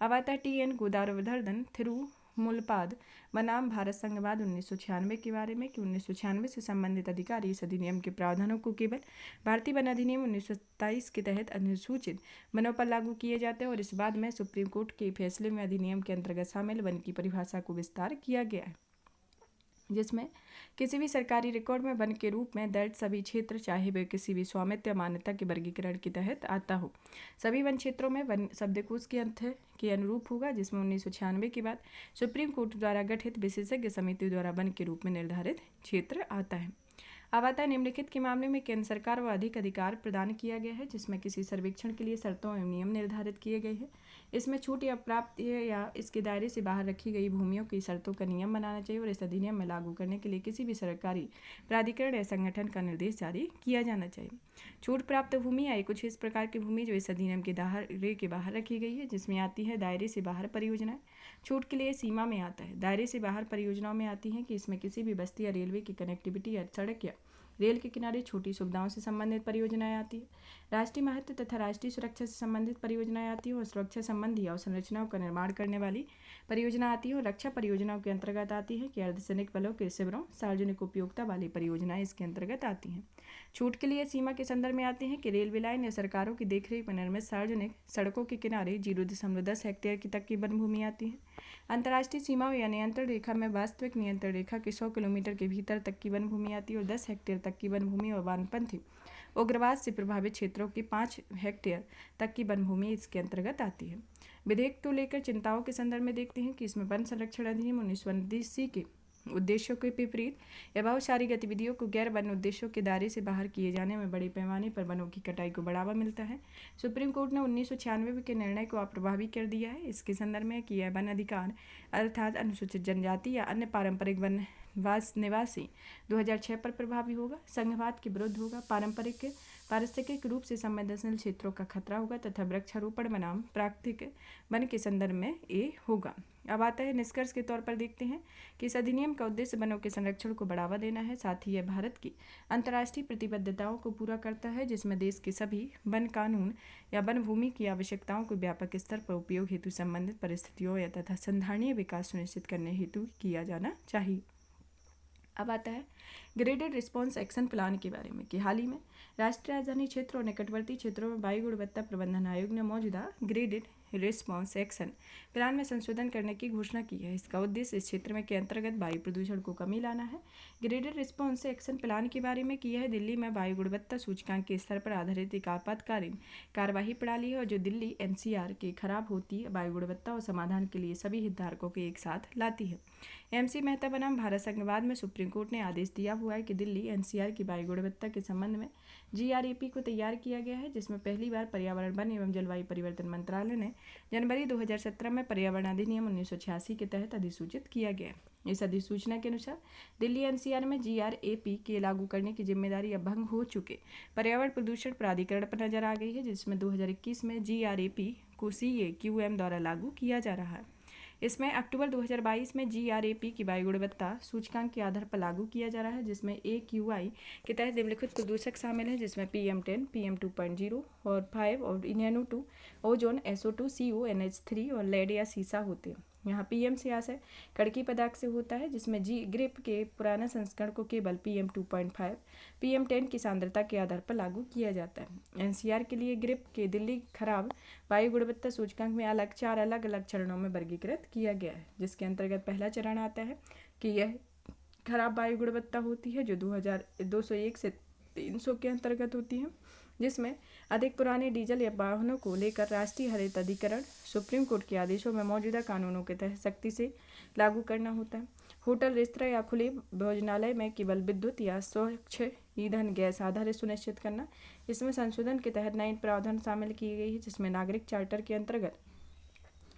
A: अब आता है TN गोदावरीधरन थिरुमुलपाद बनाम भारत संघवाद 1996 के बारे में कि 1996 से संबंधित अधिकारी इस अधिनियम के प्रावधानों को केवल भारतीय वन अधिनियम 1927 के तहत अनुसूचित वनों पर लागू किए जाते हैं और इस बाद में सुप्रीम कोर्ट के फैसले में अधिनियम के अंतर्गत शामिल वन की परिभाषा को विस्तार किया गया है, जिसमें किसी भी सरकारी रिकॉर्ड में वन के रूप में दर्ज सभी क्षेत्र, चाहे वे किसी भी स्वामित्व या मान्यता के वर्गीकरण के तहत आता हो, सभी वन क्षेत्रों में वन शब्दकोश के अर्थ के अनुरूप होगा, जिसमें 1996 के बाद सुप्रीम कोर्ट द्वारा गठित विशेषज्ञ समिति द्वारा वन के रूप में निर्धारित क्षेत्र आता है। अब आता है निम्नलिखित के मामले में केंद्र सरकार को अधिक अधिकार प्रदान किया गया है, जिसमें किसी सर्वेक्षण के लिए शर्तों एवं नियम निर्धारित किए गए हैं। इसमें छूट या प्राप्त या इसके दायरे से बाहर रखी गई भूमियों की शर्तों का नियम बनाना चाहिए और इस अधिनियम में लागू करने के लिए किसी भी सरकारी प्राधिकरण या संगठन का निर्देश जारी किया जाना चाहिए। छूट प्राप्त भूमि या कुछ इस प्रकार की भूमि जो इस अधिनियम के दायरे के बाहर रखी गई है, जिसमें आती है दायरे से बाहर परियोजनाएं। छूट के लिए सीमा में आता है। दायरे से बाहर परियोजनाओं में आती हैं कि इसमें किसी भी बस्ती या रेलवे की कनेक्टिविटी या सड़क या रेल के किनारे छोटी सुविधाओं से संबंधित परियोजनाएं आती है। राष्ट्रीय महत्व तथा राष्ट्रीय सुरक्षा से संबंधित परियोजनाएं आती है और सुरक्षा संबंधी अवसंरचनाओं का निर्माण करने वाली परियोजना आती है और रक्षा परियोजनाओं के अंतर्गत आती है कि अर्धसैनिक बलों के शिविरों सार्वजनिक उपयोगिता वाली परियोजनाएं इसके अंतर्गत आती हैं। छूट के लिए सीमा के संदर्भ में आते हैं कि रेलवे लाइन या सरकारों की देखरेख में निर्मित सार्वजनिक सड़कों के किनारे 0.10 हेक्टेयर की तक की वन भूमि आती है। अंतर्राष्ट्रीय सीमाओं या नियंत्रण रेखा में वास्तविक नियंत्रण रेखा के 100 किलोमीटर के भीतर तक की वन भूमि आती है और 10 हेक्टेयर तक की वन भूमि और वामपंथी उग्रवाद से प्रभावित क्षेत्रों की 5 हेक्टेयर तक की वन भूमि इसके अंतर्गत आती है। विधेयक को लेकर चिंताओं के संदर्भ में देखते हैं कि इसमें वन संरक्षण अधिनियम 1929 के उद्देश्यों के विपरीत या बहुत सारी गतिविधियों को गैर वन उद्देश्यों के दायरे से बाहर किए जाने में बड़े पैमाने पर वनों की कटाई को बढ़ावा मिलता है। सुप्रीम कोर्ट ने 1996 के निर्णय को अप्रभावी कर दिया है। इसके संदर्भ में कि यह वन अधिकार अर्थात अनुसूचित जनजाति या अन्य पारंपरिक वन निवासी 2006 पर प्रभावी होगा, संघवाद के विरुद्ध होगा, पारिस्थितिक रूप से संवेदनशील क्षेत्रों का खतरा होगा तथा वृक्षारोपण बनाम प्राकृतिक वन के संदर्भ में ये होगा। अब आता है निष्कर्ष के तौर पर देखते हैं कि इस अधिनियम का उद्देश्य वनों के संरक्षण को बढ़ावा देना है, साथ ही यह भारत की अंतर्राष्ट्रीय प्रतिबद्धताओं को पूरा करता है, जिसमें देश के सभी वन कानून या वन भूमि की आवश्यकताओं को व्यापक स्तर पर उपयोग हेतु संबंधित परिस्थितियों या तथा संधारणीय विकास सुनिश्चित करने हेतु किया जाना चाहिए। अब आता है ग्रेडेड रिस्पॉन्स एक्शन प्लान के बारे में कि हाल ही में राष्ट्रीय राजधानी क्षेत्र और निकटवर्ती क्षेत्रों में वायु गुणवत्ता प्रबंधन आयोग ने मौजूदा ग्रेडेड रिस्पॉन्स एक्शन प्लान में संशोधन करने की घोषणा की है। इसका उद्देश्य इस क्षेत्र में के अंतर्गत वायु प्रदूषण को कमी लाना है। ग्रेडेड रिस्पॉन्स एक्शन प्लान के बारे में कि यह दिल्ली में वायु गुणवत्ता सूचकांक के स्तर पर आधारित एक आपातकालीन कार्यवाही प्रणाली है और जो दिल्ली NCR के खराब होती वायु गुणवत्ता और समाधान के लिए सभी हितधारकों को एक साथ लाती है। MC मेहता बनाम भारत संघवाद में सुप्रीम कोर्ट ने आदेश दिया हुआ है कि दिल्ली NCR की वायु गुणवत्ता के संबंध में GRAP को तैयार किया गया है, जिसमें पहली बार पर्यावरण, वन एवं जलवायु परिवर्तन मंत्रालय ने जनवरी 2017 में पर्यावरण अधिनियम 1986 के तहत अधिसूचित किया गया। इस अधिसूचना के अनुसार दिल्ली NCR में GRAP के लागू करने की जिम्मेदारी अब भंग हो चुके पर्यावरण प्रदूषण प्राधिकरण पर नजर आ गई है, जिसमें 2021 में GRAP को CAQM द्वारा लागू किया जा रहा है। इसमें अक्टूबर 2022 में GRAP की वायु गुणवत्ता सूचकांक के आधार पर लागू किया जा रहा है, जिसमें AQI के तहत निम्नलिखित प्रदूषक शामिल हैं, जिसमें PM10, PM2.0 और 5 और NO2, ozone, SO2, CO, NH3 और लेड या सीसा होते हैं। यहाँ PM से आशय कड़की पदार्थ से होता है, जिसमें ग्रिप के पुराना संस्करण को केवल PM 2.5 PM 10 की सांद्रता के आधार पर लागू किया जाता है। NCR के लिए ग्रिप के दिल्ली खराब वायु गुणवत्ता सूचकांक में चार अलग अलग चरणों में वर्गीकृत किया गया है, जिसके अंतर्गत पहला चरण आता है कि यह खराब वायु गुणवत्ता होती है, जो 201 से 300 के अंतर्गत होती है, जिसमें अधिक पुराने डीजल या वाहनों को लेकर राष्ट्रीय हरित अधिकरण सुप्रीम कोर्ट के आदेशों में मौजूदा कानूनों के तहत सख्ती से लागू करना होता है। होटल, रेस्तरां या खुले भोजनालय में केवल विद्युत या स्वच्छ ईंधन गैस आधारित सुनिश्चित करना। इसमें संशोधन के तहत नई प्रावधान शामिल की गई है, जिसमें नागरिक चार्टर के अंतर्गत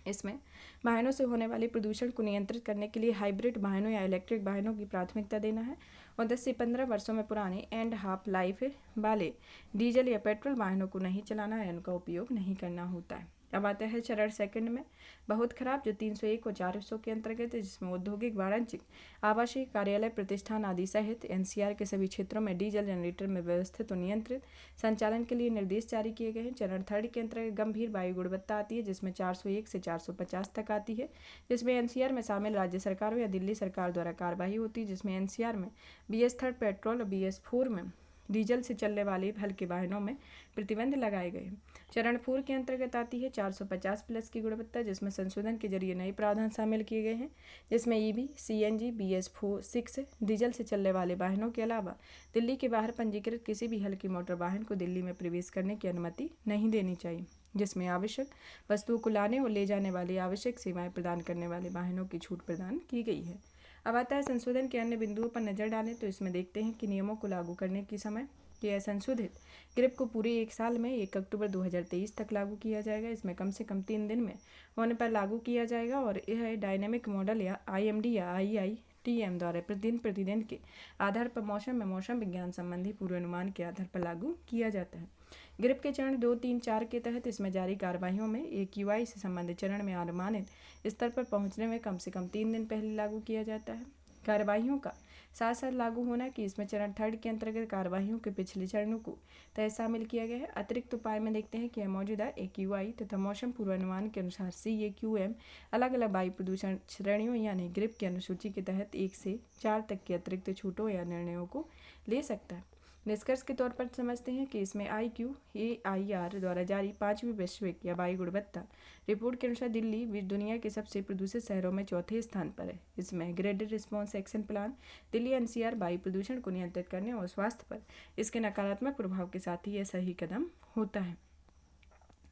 A: इसमें वाहनों से होने वाले प्रदूषण को नियंत्रित करने के लिए हाइब्रिड वाहनों या इलेक्ट्रिक वाहनों की प्राथमिकता देना है और 10 से 15 वर्षों में पुराने एंड हाफ लाइफ वाले डीजल या पेट्रोल वाहनों को नहीं चलाना या उनका उपयोग नहीं करना होता है। अब आता है चरण सेकंड में बहुत खराब, जो 301 और 400 के अंतर्गत है, जिसमें औद्योगिक, वाणिज्यिक, आवासीय, कार्यालय, प्रतिष्ठान आदि सहित NCR के सभी क्षेत्रों में डीजल जनरेटर में व्यवस्थित और नियंत्रित संचालन के लिए निर्देश जारी किए गए हैं। चरण थर्ड के अंतर्गत गंभीर वायु गुणवत्ता आती है, जिसमें 401 से 450 तक आती है, जिसमें NCR में शामिल राज्य सरकारों या दिल्ली सरकार द्वारा कार्रवाई होती है, जिसमें NCR में BS3 पेट्रोल और BS4 में डीजल से चलने वाले हल्के वाहनों में प्रतिबंध लगाए गए। चरण 4 के अंतर्गत आती है 450 प्लस की गुणवत्ता, जिसमें संशोधन के जरिए नए प्रावधान शामिल किए गए हैं, जिसमें EV, CNG, BS6 डीजल से चलने वाले वाहनों के अलावा दिल्ली के बाहर पंजीकृत किसी भी हल्की मोटर वाहन को दिल्ली में प्रवेश करने की अनुमति नहीं देनी चाहिए, जिसमें आवश्यक वस्तुओं को लाने और ले जाने वाली आवश्यक सेवाएं प्रदान करने वाले वाहनों की छूट प्रदान की गई है। अब आता है संशोधन के अन्य बिंदुओं पर नजर डालें तो इसमें देखते हैं कि नियमों को लागू करने के समय यह संशोधित ग्रिप को पूरे 1 साल में 1 अक्टूबर 2023 तक लागू किया जाएगा। इसमें कम से कम 3 दिन में होने पर लागू किया जाएगा और यह डायनेमिक मॉडल या IMD या IITM द्वारा प्रतिदिन के आधार पर मौसम में मौसम विज्ञान संबंधी पूर्वानुमान के आधार पर लागू किया जाता है। ग्रिप के चरण 2, 3, 4 के तहत इसमें जारी कार्यवाहियों में AQI से संबंधित चरण में अनुमानित स्तर पर पहुंचने में कम से कम 3 दिन पहले लागू किया जाता है। कार्यवाहियों का साथ साथ लागू होना कि इसमें चरण थर्ड के अंतर्गत कार्यवाहियों के पिछले चरणों को तय शामिल किया गया है। अतिरिक्त उपाय में देखते हैं कि यह मौजूदा AQI तथा मौसम पूर्वानुमान के अनुसार CAQM अलग अलग वायु प्रदूषण श्रेणियों यानी ग्रिप की अनुसूची के तहत 1 से 4 तक के अतिरिक्त छूटों या निर्णयों को ले सकता है। निष्कर्ष के तौर पर समझते हैं कि इसमें IQAIR द्वारा जारी 5वीं वैश्विक या वायु गुणवत्ता रिपोर्ट के अनुसार दिल्ली दुनिया के सबसे प्रदूषित शहरों में 4थे स्थान पर है। इसमें graded response action plan Delhi NCR वायु प्रदूषण को नियंत्रित करने और स्वास्थ्य पर इसके नकारात्मक प्रभाव के साथ ही यह सही कदम होता है।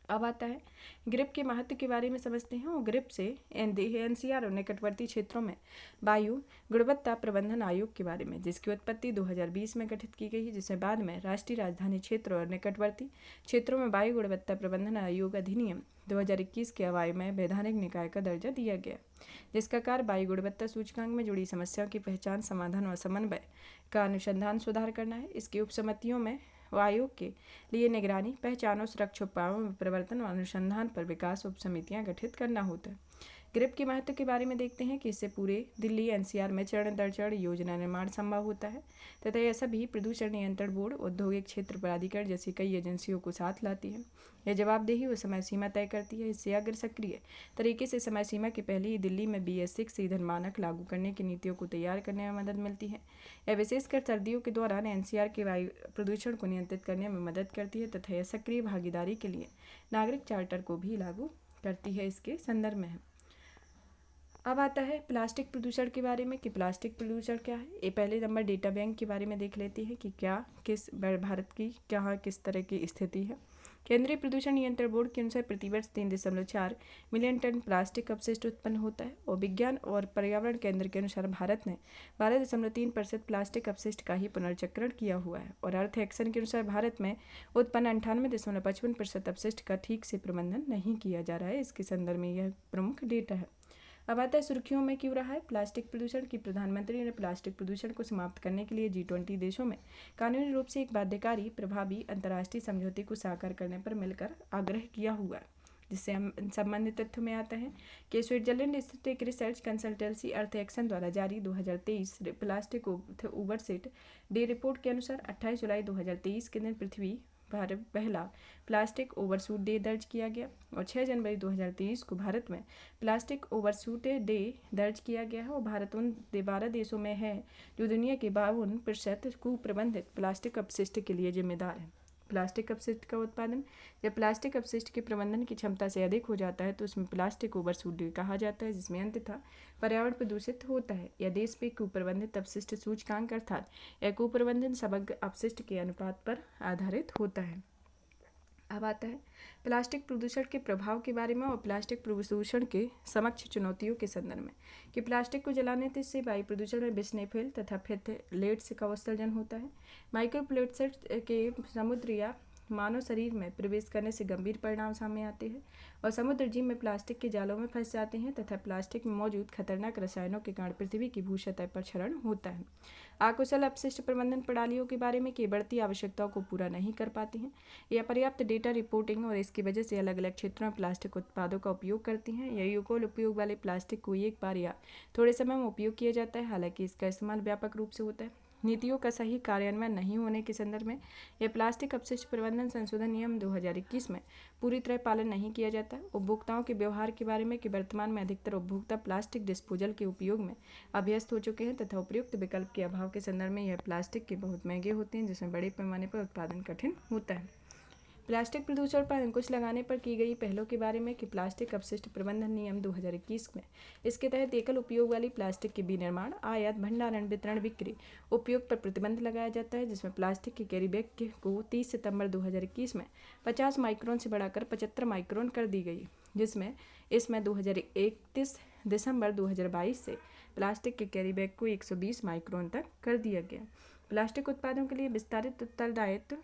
A: अब आता है ग्रिप के महत्व के बारे में समझते हैं और ग्रिप से NCR और निकटवर्ती क्षेत्रों में वायु गुणवत्ता प्रबंधन आयोग के बारे में, जिसकी उत्पत्ति 2020 में गठित की गई है, जिसे बाद में राष्ट्रीय राजधानी क्षेत्र और निकटवर्ती क्षेत्रों में वायु गुणवत्ता प्रबंधन आयोग अधिनियम 2021 के अवाय में वैधानिक निकाय का दर्जा दिया गया, जिसका कार्य वायु गुणवत्ता सूचकांक में जुड़ी समस्याओं की पहचान, समाधान और समन्वय का अनुसंधान सुधार करना है। इसकी उपसमितियों में आयोग के लिए निगरानी, पहचान और सुरक्षा उपायों में परिवर्तन और अनुसंधान पर विकास उप समितियाँ गठित करना होता है। ग्रिप के महत्व के बारे में देखते हैं कि इससे पूरे दिल्ली NCR में चरण दर चरण योजना निर्माण संभव होता है तथा यह सभी प्रदूषण नियंत्रण बोर्ड, औद्योगिक क्षेत्र प्राधिकरण जैसी कई एजेंसियों को साथ लाती है। यह जवाबदेही और समय सीमा तय करती है। इससे अग्र सक्रिय तरीके से समय सीमा के पहले ही दिल्ली में BS6 ईंधन मानक लागू करने की नीतियों को तैयार करने में मदद मिलती है। यह विशेषकर सर्दियों के दौरान NCR के वायु प्रदूषण को नियंत्रित करने में मदद करती है तथा यह सक्रिय भागीदारी के लिए नागरिक चार्टर को भी लागू करती है। इसके संदर्भ में है। अब आता है प्लास्टिक प्रदूषण के बारे में कि प्लास्टिक प्रदूषण क्या है। ये पहले नंबर डेटा बैंक के बारे में देख लेते हैं कि किस भारत की किस तरह की स्थिति है। केंद्रीय प्रदूषण नियंत्रण बोर्ड के अनुसार प्रतिवर्ष 3.4 मिलियन टन प्लास्टिक अपशिष्ट उत्पन्न होता है और विज्ञान और पर्यावरण केंद्र के अनुसार भारत ने 12.3% प्लास्टिक अपशिष्ट का ही पुनर्चक्रण किया हुआ है और अर्थ एक्शन के अनुसार भारत में उत्पन्न 98.55% अपशिष्ट का ठीक से प्रबंधन नहीं किया जा रहा है। इसके संदर्भ में यह प्रमुख डेटा है। अब आता है सुर्खियों में क्यों रहा है प्लास्टिक प्रदूषण की। प्रधानमंत्री ने प्लास्टिक प्रदूषण को समाप्त करने के लिए G20 देशों में कानूनी रूप से एक बाध्यकारी प्रभावी अंतर्राष्ट्रीय समझौते को साकार करने पर मिलकर आग्रह किया हुआ है, जिससे हम संबंधित तथ्यों में आता है कि स्विट्जरलैंड स्थित एक रिसर्च कंसल्टेंसी अर्थ एक्शन द्वारा जारी 2023 प्लास्टिक ओवरसेट डे रिपोर्ट के अनुसार 28 जुलाई 2023 के दिन पृथ्वी भारत पहला प्लास्टिक ओवरशूट डे दर्ज किया गया। और 6 जनवरी 2023 को भारत में प्लास्टिक ओवरशूट डे दर्ज किया गया है। और भारत उन 12 देशों में है जो दुनिया के 52% कुप्रबंधित प्लास्टिक अपशिष्ट के लिए जिम्मेदार है। प्लास्टिक अपशिष्ट का उत्पादन, जब प्लास्टिक अपशिष्ट के प्रबंधन की क्षमता से अधिक हो जाता है तो उसमें प्लास्टिक ओवरशूट डे कहा जाता है, जिसमें अंततः पर्यावरण प्रदूषित होता है। यह देश पे कुप्रबंधित अपशिष्ट सूचकांक अर्थात यह कुप्रबंधन समग्र अपशिष्ट के अनुपात पर आधारित होता है। अब आता है प्लास्टिक प्रदूषण के प्रभाव के बारे में और प्लास्टिक प्रदूषण के समक्ष चुनौतियों के संदर्भ में कि प्लास्टिक को जलाने से वायु प्रदूषण में बिस्नेफिल तथा फिथलेट्स का उत्सर्जन होता है। माइक्रोप्लेट्स के समुद्र या मानव शरीर में प्रवेश करने से गंभीर परिणाम सामने आते हैं और समुद्र जीव में प्लास्टिक के जालों में फंस जाते हैं तथा प्लास्टिक में मौजूद खतरनाक रसायनों के कारण पृथ्वी की भू सतह पर क्षरण होता है। अकुशल अपशिष्ट प्रबंधन प्रणालियों के बारे में कि बढ़ती आवश्यकताओं को पूरा नहीं कर पाती हैं या पर्याप्त डेटा रिपोर्टिंग और इसकी वजह से अलग अलग क्षेत्रों में प्लास्टिक उत्पादों का उपयोग करती हैं। या युगल उपयोग वाले प्लास्टिक को एक बार या थोड़े समय में उपयोग किया जाता है, हालांकि इसका इस्तेमाल व्यापक रूप से होता है। नीतियों का सही कार्यान्वयन नहीं होने के संदर्भ में यह प्लास्टिक अपशिष्ट प्रबंधन संशोधन नियम 2021 में पूरी तरह पालन नहीं किया जाता। उपभोक्ताओं के व्यवहार के बारे में कि वर्तमान में अधिकतर उपभोक्ता प्लास्टिक डिस्पोजल के उपयोग में अभ्यस्त हो चुके हैं तथा उपयुक्त विकल्प के अभाव के संदर्भ में यह प्लास्टिक के बहुत महंगे होते हैं, जिसमें बड़े पैमाने पर उत्पादन कठिन होता है। प्लास्टिक प्रदूषण पर अंकुश लगाने पर की गई पहलों के बारे में कि प्लास्टिक अपशिष्ट प्रबंधन नियम 2021 में इसके तहत एकल उपयोग वाली प्लास्टिक के विनिर्माण, आयात, भंडारण, वितरण, बिक्री, उपयोग पर प्रतिबंध लगाया जाता है, जिसमें प्लास्टिक के कैरी बैग को 30 सितंबर 2021 में 50 माइक्रोन से बढ़ाकर 75 माइक्रोन कर दी गई, जिसमें इसमें 31 दिसंबर 2022 से प्लास्टिक के कैरी बैग को 120 माइक्रोन तक कर दिया गया। प्लास्टिक उत्पादों के लिए विस्तारित उत्तरदायित्व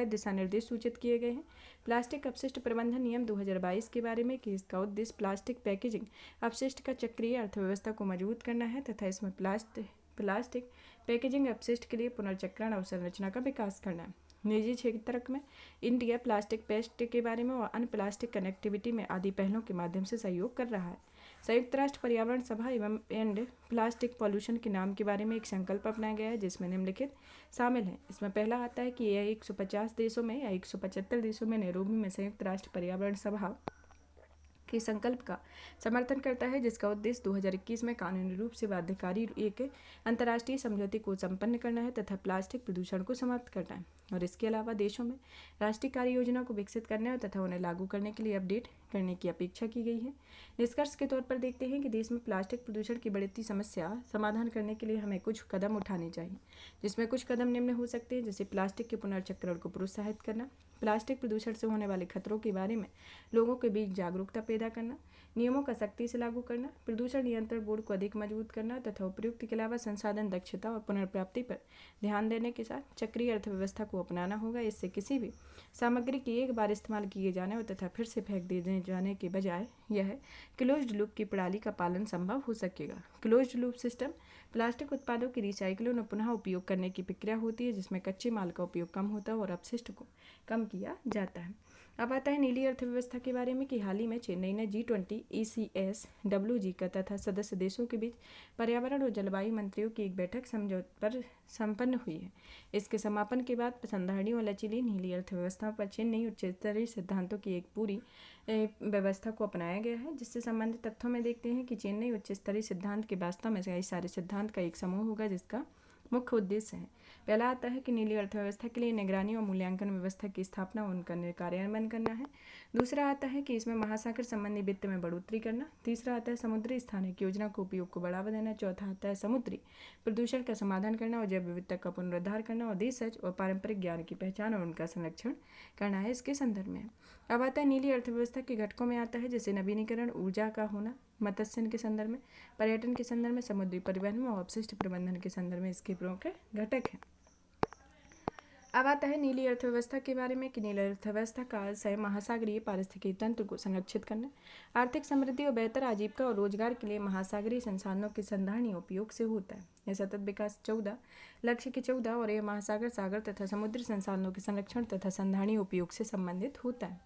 A: दिशा निर्देश सूचित किए गए हैं। प्लास्टिक अपशिष्ट प्रबंधन नियम 2022 के बारे में कि इसका उद्देश्य प्लास्टिक पैकेजिंग अपशिष्ट का चक्रीय अर्थव्यवस्था को मजबूत करना है तथा इसमें प्लास्टिक पैकेजिंग अपशिष्ट के लिए पुनर्चक्रण अवसंरचना का विकास करना है। निजी क्षेत्र में इंडिया प्लास्टिक पेस्ट के बारे में और अन्य प्लास्टिक कनेक्टिविटी में आदि पहलों के माध्यम से सहयोग कर रहा है। संयुक्त राष्ट्र पर्यावरण सभा एवं एंड प्लास्टिक पॉल्यूशन के नाम के बारे में एक संकल्प अपनाया गया है, जिसमें निम्नलिखित शामिल है। इसमें पहला आता है कि यह 150 देशों में या 175 देशों में नैरोबी में संयुक्त राष्ट्र पर्यावरण सभा के संकल्प का समर्थन करता है, जिसका उद्देश्य 2021 में कानूनी रूप से बाध्यकारी एक अंतर्राष्ट्रीय समझौते को संपन्न करना है तथा प्लास्टिक प्रदूषण को समाप्त करना है। और इसके अलावा देशों में राष्ट्रीय कार्य योजना को विकसित करने और तथा उन्हें लागू करने के लिए अपडेट करने की अपेक्षा की गई है। निष्कर्ष के तौर पर देखते हैं कि देश में प्लास्टिक प्रदूषण की बढ़ती समस्या समाधान करने के लिए हमें कुछ कदम उठाने चाहिए, जिसमें कुछ कदम निम्न हो सकते हैं, जैसे प्लास्टिक के पुनर्चक्रण को प्रोत्साहित करना, प्लास्टिक प्रदूषण से होने वाले खतरों के बारे में लोगों के बीच जागरूकता पैदा करना, नियमों का सख्ती से लागू करना, प्रदूषण नियंत्रण बोर्ड को अधिक मजबूत करना तथा उपयुक्त के अलावा संसाधन दक्षता और पुनर्प्राप्ति पर ध्यान देने के साथ चक्रीय अर्थव्यवस्था को अपनाना होगा। इससे किसी भी सामग्री की एक बार इस्तेमाल किए जाने और तथा फिर से फेंक दिए जाने के बजाय यह क्लोज्ड लूप की प्रणाली का पालन संभव हो सकेगा। क्लोज्ड लूप सिस्टम प्लास्टिक उत्पादों की रिसाइक्लिंग और पुनः उपयोग करने की प्रक्रिया होती है, जिसमें कच्चे माल का उपयोग कम होता है और अपशिष्ट को कम किया जाता है। अब आता है नीली अर्थव्यवस्था के बारे में कि हाल ही में चेन्नई ने G20 ECSWG का तथा सदस्य देशों के बीच पर्यावरण और जलवायु मंत्रियों की एक बैठक समझौते पर संपन्न हुई है। इसके समापन के बाद संधारणी और लचीली नीली अर्थव्यवस्था पर चेन्नई उच्च स्तरीय सिद्धांतों की एक पूरी व्यवस्था को अपनाया गया है, जिससे संबंधित तथ्यों में देखते हैं कि चेन्नई उच्च स्तरीय सिद्धांत के वास्तव में कई सारे सिद्धांत का एक समूह होगा, जिसका मुख्य उद्देश्य है। पहला आता है कि नीली अर्थव्यवस्था के लिए निगरानी और मूल्यांकन व्यवस्था की स्थापना और उनका कार्यान्वयन करना है। दूसरा आता है कि इसमें महासागर संबंधी वित्त में बढ़ोतरी करना। तीसरा आता है समुद्री स्थानिक योजना को उपयोग को बढ़ावा देना। चौथा आता है समुद्री प्रदूषण का समाधान करना और जैव विविधता का पुनरुद्धार करना और देशज और पारंपरिक ज्ञान की पहचान और उनका संरक्षण करना है इसके संदर्भ में। अब आता है नीली अर्थव्यवस्था के घटकों में आता है जैसे नवीनीकरण ऊर्जा का होना, मत्स्य के संदर्भ में, पर्यटन के संदर्भ में, समुद्री परिवहन में और अपशिष्ट प्रबंधन के संदर्भ में इसके प्रमुख घटक हैं। अब आता है नीली अर्थव्यवस्था के बारे में कि नीली अर्थव्यवस्था का आशय महासागरीय पारिस्थितिकी तंत्र को संरक्षित करना, आर्थिक समृद्धि और बेहतर आजीविका और रोजगार के लिए महासागरीय संसाधनों के संधारणीय उपयोग से होता है। यह सतत विकास 14 लक्ष्य के 14 और यह महासागर, सागर तथा समुद्री संसाधनों के संरक्षण तथा संधारणीय उपयोग से संबंधित होता है।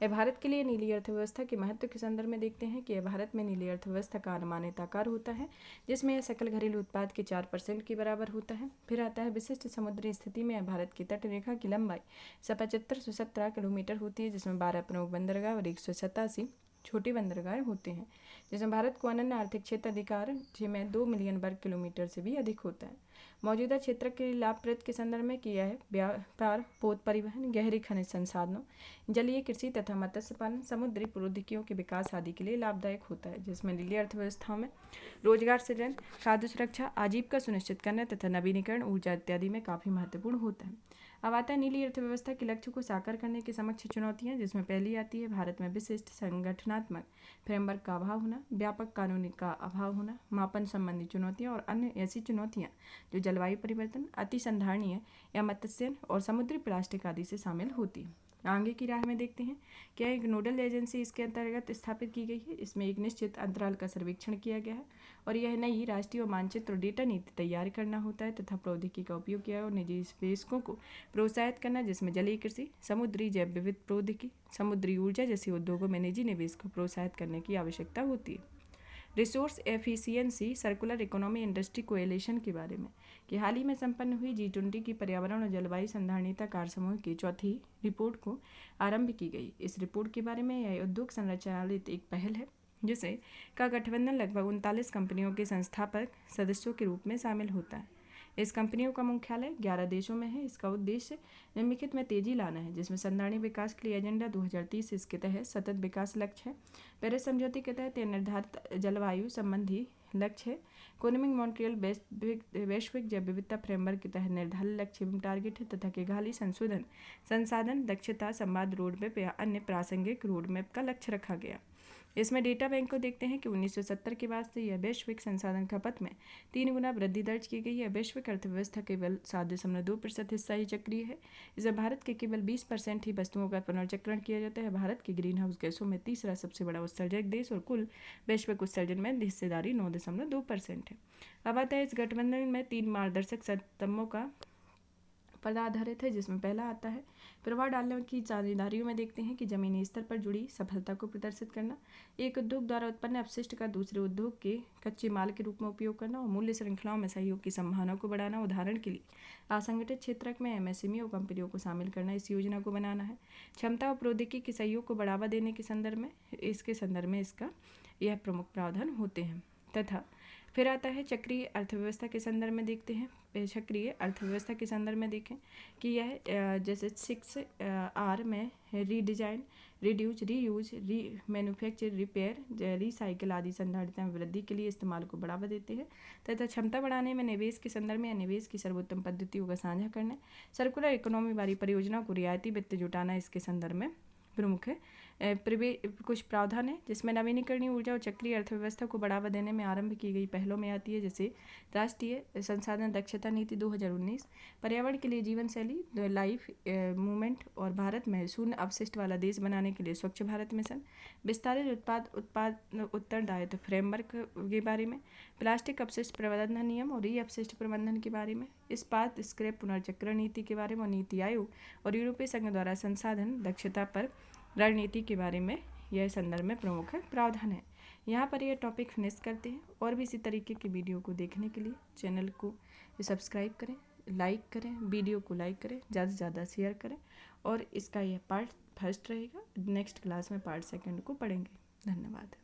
A: यह भारत के लिए नीली अर्थव्यवस्था के महत्व के संदर्भ में देखते हैं कि यह भारत में नीली अर्थव्यवस्था का अनुमानित आकार होता है, जिसमें यह सकल घरेलू उत्पाद के 4% के बराबर होता है। फिर आता है विशिष्ट समुद्री स्थिति में भारत के तट रेखा की लंबाई 7517 किलोमीटर होती है, जिसमें 12 प्रमुख बंदरगाह और 187 छोटे बंदरगाह होते हैं, जिसमें भारत को अनन्य आर्थिक क्षेत्र अधिकार में 2 मिलियन वर्ग किलोमीटर से भी अधिक होता है। मौजूदा क्षेत्र के लाभप्रद के संदर्भ में किया है व्यापार, पोत परिवहन, गहरी खनिज संसाधनों, जलीय कृषि तथा मत्स्य पालन, समुद्री प्रौद्योगिकियों के विकास आदि के लिए लाभदायक होता है, जिसमें नीली अर्थव्यवस्थाओं में रोजगार सृजन, खाद्य सुरक्षा, आजीविका सुनिश्चित करना तथा नवीनीकरण ऊर्जा इत्यादि में काफ़ी महत्वपूर्ण होता है। अब आता है नीली अर्थव्यवस्था के लक्ष्य को साकार करने के समक्ष चुनौतियां, जिसमें पहली आती है भारत में विशिष्ट संगठनात्मक फ्रेमवर्क का अभाव होना, व्यापक कानूनी का अभाव होना, मापन संबंधी चुनौतियां और अन्य ऐसी चुनौतियां जो जलवायु परिवर्तन, अति संधारणीय या मत्स्यन और समुद्री प्लास्टिक आदि से शामिल होती है। आगे की राह में देखते हैं क्या एक नोडल एजेंसी इसके अंतर्गत स्थापित की गई है। इसमें एक निश्चित अंतराल का सर्वेक्षण किया गया है और यह नई राष्ट्रीय मानचित्र और डेटा नीति तैयार करना होता है तथा प्रौद्योगिकी का उपयोग किया और निजी निवेशकों को प्रोत्साहित करना, जिसमें जलीय कृषि, समुद्री जैव विविध प्रौद्योगिकी, समुद्री ऊर्जा जैसे उद्योगों में निजी निवेश को प्रोत्साहित करने की आवश्यकता होती है। Resource efficiency circular economy industry coalition के बारे में कि हाल ही में संपन्न हुई G20 की पर्यावरण और जलवायु संधारणीयता कार्य समूह की चौथी रिपोर्ट को आरंभ की गई। इस रिपोर्ट के बारे में यह उद्योग संरचनालित एक पहल है जिसे का गठबंधन लगभग 39 कंपनियों के संस्थापक सदस्यों के रूप में शामिल होता है। इस कंपनियों का मुख्यालय 11 देशों में है। इसका उद्देश्य निम्नलिखित में तेजी लाना है, जिसमें संधारणीय विकास के लिए एजेंडा 2030 इसके तहत सतत विकास लक्ष्य है। पेरिस समझौते के तहत निर्धारित जलवायु संबंधी लक्ष्य है। कोनिमिंग मॉन्ट्रियल वैश्विक जैव विविधता फ्रेमवर्क के तहत निर्धारित लक्ष्य एवं टारगेट है तथा किगाली संसाधन दक्षता संवाद रोडमैप या अन्य प्रासंगिक रोडमैप का लक्ष्य रखा गया। इसमें डेटा बैंक को देखते हैं कि 1970 के बाद से यह वैश्विक संसाधन खपत में 3 गुना वृद्धि दर्ज की गई है। वैश्विक अर्थव्यवस्था केवल 7.2% हिस्सा ही चक्रीय है। इसे भारत के केवल 20% ही वस्तुओं का पुनर्चक्रण किया जाता है। भारत की ग्रीन हाउस गैसों में तीसरा सबसे बड़ा उत्सर्जक देश और कुल वैश्विक उत्सर्जन में हिस्सेदारी 9.2% है। अब आता है इस गठबंधन में 3 मार्गदर्शक स्तंभों का पर आधारित है, जिसमें पहला आता है प्रभाव डालने की साझेदारियों में देखते हैं कि जमीनी स्तर पर जुड़ी सफलता को प्रदर्शित करना, एक उद्योग द्वारा उत्पन्न अपशिष्ट का दूसरे उद्योग के कच्चे माल के रूप में उपयोग करना और मूल्य श्रृंखलाओं में सहयोग की संभावना को बढ़ाना। उदाहरण के लिए असंगठित क्षेत्र में MSME और कंपनियों को शामिल करना इस योजना को बनाना है। क्षमता और प्रौद्योगिकी के सहयोग को बढ़ावा देने के संदर्भ में इसका यह प्रमुख प्रावधान होते हैं। तथा फिर आता है चक्रीय अर्थव्यवस्था के संदर्भ में देखते हैं। चक्रीय अर्थव्यवस्था के संदर्भ में देखें कि यह जैसे 6R में redesign, reduce, reuse, manufacture, repair, recycle आदि संधारिता में वृद्धि के लिए इस्तेमाल को बढ़ावा देते हैं। तथा क्षमता बढ़ाने में निवेश के संदर्भ में निवेश की सर्वोत्तम पद्धतियों का साझा करना, सर्कुलर इकोनॉमी वाली परियोजनाओं को रियायती वित्त जुटाना इसके संदर्भ में प्रमुख है। कुछ प्रावधान है जिसमें नवीनीकरणीय ऊर्जा और चक्रीय अर्थव्यवस्था को बढ़ावा देने में आरंभ की गई पहलों में आती है, जैसे राष्ट्रीय संसाधन दक्षता नीति 2019, पर्यावरण के लिए जीवन शैली लाइफ मूवमेंट और भारत में शून्य अपशिष्ट वाला देश बनाने के लिए स्वच्छ भारत मिशन, विस्तारित उत्तरदायित्व फ्रेमवर्क के बारे में, प्लास्टिक अपशिष्ट प्रबंधन नियम और री अपशिष्ट प्रबंधन के बारे में, इस्पात स्क्रैप पुनर्चक्रण नीति के बारे में, नीति आयोग और यूरोपीय संघ द्वारा संसाधन दक्षता पर रणनीति के बारे में यह संदर्भ में प्रमुख प्रावधान है। यहाँ पर यह टॉपिक फिनिश करते हैं। और भी इसी तरीके की वीडियो को देखने के लिए चैनल को सब्सक्राइब करें, लाइक करें, वीडियो को लाइक करें, ज़्यादा से ज़्यादा शेयर करें। और इसका यह पार्ट फर्स्ट रहेगा, नेक्स्ट क्लास में पार्ट सेकंड को पढ़ेंगे। धन्यवाद।